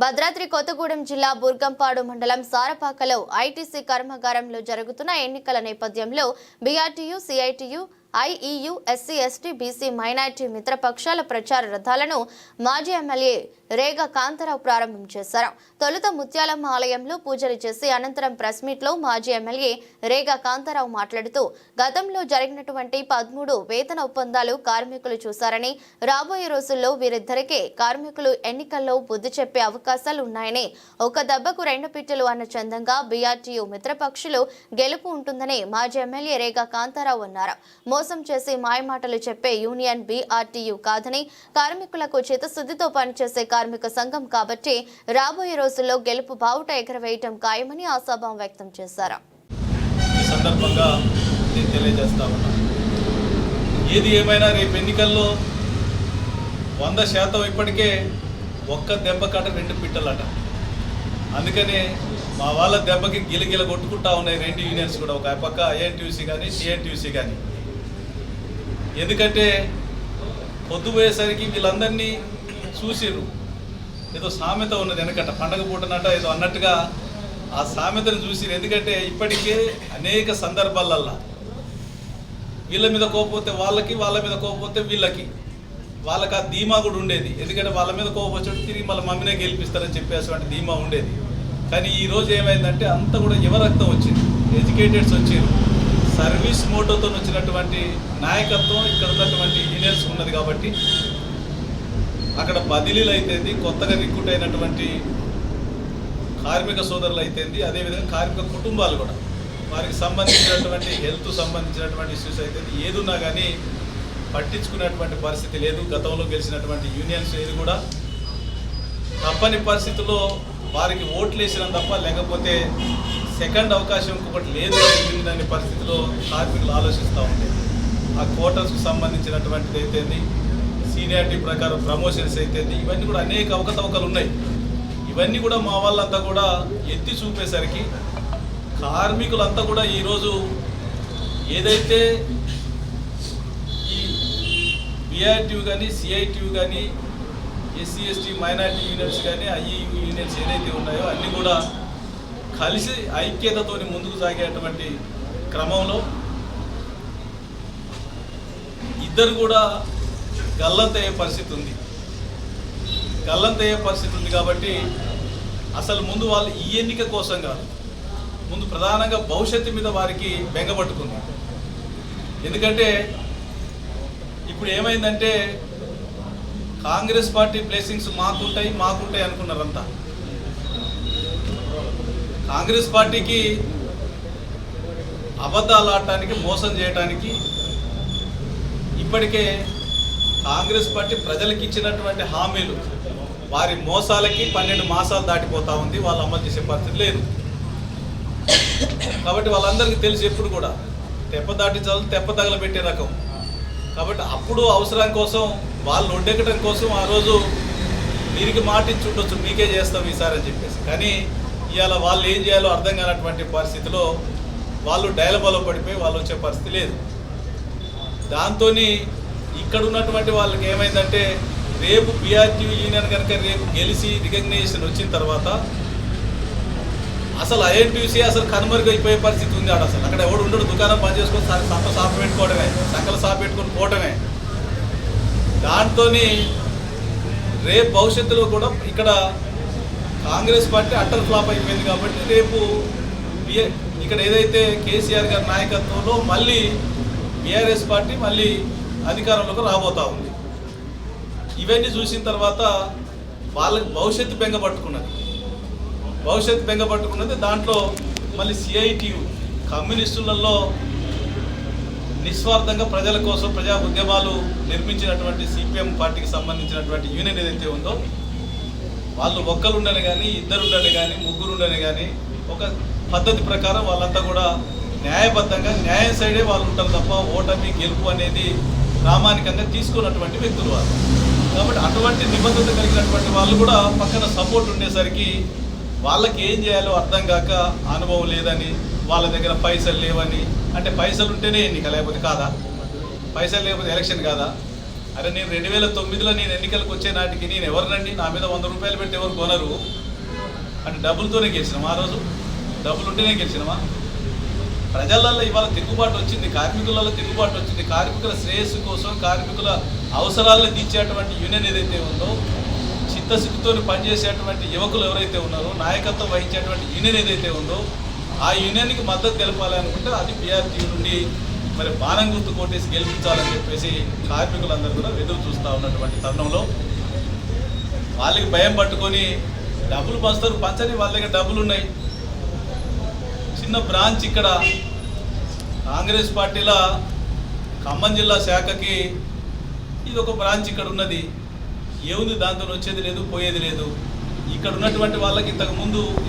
భద్రాద్రి కొత్తగూడెం జిల్లా బుర్గంపాడు మండలం సారపాకలో ఐటీసీ కర్మాగారంలో జరుగుతున్న ఎన్నికల నేపథ్యంలో BRTU, CITU, IEU, SC, ST, BC, minority మిత్రపక్షాల ప్రచార రథాలను మాజీ ఎమ్మెల్యే రేగా కాంతారావు ప్రారంభం చేశారు. తొలుత ముత్యాలమ్మ ఆలయంలో పూజలు చేసి అనంతరం ప్రెస్ మీట్లో మాజీ ఎమ్మెల్యే రేగా కాంతారావు మాట్లాడుతూ గతంలో జరిగినటువంటి 13 వేతన ఒప్పందాలు కార్మికులు చూశారని, రాబోయే రోజుల్లో వీరిద్దరికే కార్మికులు ఎన్నికల్లో బుద్ధి చెప్పే అవకాశాలు ఉన్నాయని, ఒక దెబ్బకు 2 పిట్టలు అన్న చందంగా బీఆర్టీయూ మిత్రపక్షులు గెలుపు ఉంటుందని మాజీ ఎమ్మెల్యే రేగా కాంతారావు అన్నారు. మోసం చేసి మాయమాటలు చెప్పే యూనియన్ బీఆర్టీయూ కాదని, కార్మికులకు చిత్తశుద్ధితో పనిచేసే కార్మిక సంఘం కాబట్టి రాబోయే రోజుల్లో గెలుపు బావుట ఎగరవేయటం ఖాయమని ఆశాభావం వ్యక్తం చేశారు. ఈ సందర్భంగా నేను తెలియజేస్తా ఉన్నాను. ఏది ఏమైనా రేపు ఎన్నికల్లో 100% ఇప్పటికే ఒక్క దెబ్బ కాట 2 పిట్టలట. అందుకనే మా వాళ్ళ దెబ్బకి గిలగిల కొట్టుకుంటా ఉన్నాయి 2 యూనియన్స్ కూడా, ఒక పక్క ఐఎన్టీయూసీ కానీ టీఎన్టీయూసీ కానీ. ఎందుకంటే పొద్దుపోయేసరికి వీళ్ళందరినీ చూసిరు. ఏదో సామెత ఉన్నది వెనకట, పండగ పూటనట ఏదో అన్నట్టుగా ఆ సామెతను చూసిరు. ఎందుకంటే ఇప్పటికే అనేక సందర్భాలల్లో వీళ్ళ మీద కోపపోతే వాళ్ళకి, వాళ్ళ మీద కోపపోతే వీళ్ళకి, వాళ్ళకి ఆ ధీమా కూడా ఉండేది. ఎందుకంటే వాళ్ళ మీద కోపం వచ్చేటప్పుడు తిరిగి మళ్ళీ మమ్మీనే గెలిపిస్తారని చెప్పేసి ధీమా ఉండేది. కానీ ఈరోజు ఏమైందంటే అంతా కూడా యువరక్తం వచ్చింది, ఎడ్యుకేటెడ్స్ వచ్చారు, సర్వీస్ మోటోతో వచ్చినటువంటి నాయకత్వం ఇక్కడ ఉన్నటువంటి యూనియన్స్ ఉన్నది. కాబట్టి అక్కడ బదిలీలు అయితేంది, కొత్తగా రిక్రూట్ అయినటువంటి కార్మిక సోదరులు అయితేంది, అదేవిధంగా కార్మిక కుటుంబాలు కూడా వారికి సంబంధించినటువంటి హెల్త్ సంబంధించినటువంటి ఇష్యూస్ అయితేంది, ఏదున్నా కానీ పట్టించుకునేటువంటి పరిస్థితి లేదు. గతంలో గెలిచినటువంటి యూనియన్స్ ఏది కూడా తప్పని పరిస్థితుల్లో వారికి ఓట్లు వేసినా తప్ప, లేకపోతే సెకండ్ అవకాశం ఇంకొకటి లేదు అనే పరిస్థితిలో కార్మికులు ఆలోచిస్తూ ఉంటాయి. ఆ కోటర్స్కి సంబంధించినటువంటిది అయితేంది, సీనియారిటీ ప్రకారం ప్రమోషన్స్ అయితేంది, ఇవన్నీ కూడా అనేక అవకతవకలు ఉన్నాయి. ఇవన్నీ కూడా మా వాళ్ళంతా కూడా ఎత్తి చూపేసరికి కార్మికులంతా కూడా ఈరోజు ఏదైతే ఈ బీఆర్టీయూ కానీ, సిఐటియు కానీ, ఎస్సీ, ఎస్టీ, మైనార్టీ యూనియన్స్ కానీ, ఐఈయు యూనియన్స్ ఏదైతే ఉన్నాయో అన్నీ కూడా కలిసి ఐక్యతతో ముందుకు సాగేటువంటి క్రమంలో ఇద్దరు కూడా గల్లంతయ్యే పరిస్థితి ఉంది. కాబట్టి అసలు ముందు వాళ్ళు ఈ ఎన్నిక కోసం కాదు, ముందు ప్రధానంగా భవిష్యత్తు మీద వారికి బెంగపట్టుకుంది. ఎందుకంటే ఇప్పుడు ఏమైందంటే కాంగ్రెస్ పార్టీ బ్లెస్సింగ్స్ మాకుంటాయి అనుకున్నారంతా. కాంగ్రెస్ పార్టీకి అబద్ధాలు ఆడటానికి, మోసం చేయడానికి ఇప్పటికే కాంగ్రెస్ పార్టీ ప్రజలకు ఇచ్చినటువంటి హామీలు వారి మోసాలకి 12 మాసాలు దాటిపోతూ ఉంది. వాళ్ళు అమలు చేసే పరిస్థితి లేదు. కాబట్టి వాళ్ళందరికీ తెలిసి ఎప్పుడు కూడా తెప్ప తగలబెట్టే రకం. కాబట్టి అప్పుడు అవసరం కోసం వాళ్ళు ఒడ్డెక్కడం కోసం ఆ రోజు వీరికి మాటించి ఉండొచ్చు, మీకే చేస్తాం ఈసారి అని చెప్పేసి. కానీ ఇవాళ వాళ్ళు ఏం చేయాలో అర్థం కానటువంటి పరిస్థితిలో వాళ్ళు డైలమాలో పడిపోయి వాళ్ళు వచ్చే పరిస్థితి లేదు. దాంతో ఇక్కడ ఉన్నటువంటి వాళ్ళకి ఏమైందంటే రేపు బీఆర్టీయూ యూనియన్ కనుక రేపు గెలిచి రికగ్నైజేషన్ వచ్చిన తర్వాత అసలు ఐఎన్టీయూసీ అసలు కనుమరుగైపోయే పరిస్థితి ఉంది. అసలు అక్కడ ఎవడు ఉండడు, దుకాణం బంద్ చేసుకొని సాపు పెట్టుకోవడమే, సంకల సాపు పెట్టుకొని పోవటమే. దాంతో రేపు భవిష్యత్తులో కూడా ఇక్కడ కాంగ్రెస్ పార్టీ అట్టర్ ఫ్లాప్ అయిపోయింది. కాబట్టి రేపు ఇక్కడ ఏదైతే కేసీఆర్ గారి నాయకత్వంలో మళ్ళీ బీఆర్ఎస్ పార్టీ మళ్ళీ అధికారంలోకి రాబోతూ ఉంది. ఇవన్నీ చూసిన తర్వాత వాళ్ళకి భవిష్యత్తు బెంగపట్టుకున్నది. దాంట్లో మళ్ళీ సిఐటియు కమ్యూనిస్టులలో నిస్వార్థంగా ప్రజల కోసం ప్రజా ఉద్యమాలు నిర్మించినటువంటి సిపిఎం పార్టీకి సంబంధించినటువంటి యూనియన్ ఏదైతే ఉందో, వాళ్ళు ఒక్కరుండని కానీ, ఇద్దరుండని కానీ, ముగ్గురుండని కానీ, ఒక పద్ధతి ప్రకారం వాళ్ళంతా కూడా న్యాయబద్ధంగా న్యాయం సైడే వాళ్ళు ఉంటారు తప్ప ఓటమి గెలుపు అనేది ప్రామాణికంగా తీసుకున్నటువంటి వ్యక్తులు వాళ్ళు. కాబట్టి అటువంటి నిబద్ధత కలిగినటువంటి వాళ్ళు కూడా పక్కన సపోర్ట్ ఉండేసరికి వాళ్ళకి ఏం చేయాలో అర్థం కాక, అనుభవం లేదని, వాళ్ళ దగ్గర పైసలు లేవని, అంటే పైసలు ఉంటేనే ఎన్నిక, లేకపోతే కాదా? పైసలు లేకపోతే ఎలక్షన్ కాదా? అరే నేను 2009లో నేను ఎన్నికలకు వచ్చే నాటికి నేను ఎవరినండి, నా మీద 100 రూపాయలు పెట్టి ఎవరు కొనరు అంటే డబ్బులతోనే గెలిచినామా? ఆ రోజు డబ్బులు ఉంటేనే గెలిచినామా? ప్రజలలో ఇవాళ తిరుగుబాటు వచ్చింది, కార్మికులలో తిరుగుబాటు వచ్చింది. కార్మికుల శ్రేయస్సు కోసం, కార్మికుల అవసరాలను తీర్చేటువంటి యూనియన్ ఏదైతే ఉందో, చిత్తశుద్ధితో పనిచేసేటువంటి యువకులు ఎవరైతే ఉన్నారో, నాయకత్వం వహించేటువంటి యూనియన్ ఏదైతే ఉందో, ఆ యూనియన్కి మద్దతు తెలపాలనుకుంటే అది PRT నుండి మరి బాణం గుర్తు కొట్టేసి గెలిపించాలని చెప్పేసి కార్మికులందరూ కూడా ఎదురు చూస్తూ ఉన్నటువంటి తరుణంలో వాళ్ళకి భయం పట్టుకొని డబ్బులు పంచుతారు. పంచని వాళ్ళ దగ్గర డబ్బులు ఉన్నాయి. చిన్న బ్రాంచ్ ఇక్కడ కాంగ్రెస్ పార్టీలో ఖమ్మం జిల్లా శాఖకి ఇది ఒక బ్రాంచ్ ఇక్కడ ఉన్నది. ఏముంది, దాంతో వచ్చేది లేదు, పోయేది లేదు. ఇక్కడ ఉన్నటువంటి వాళ్ళకి ఇంతకుముందు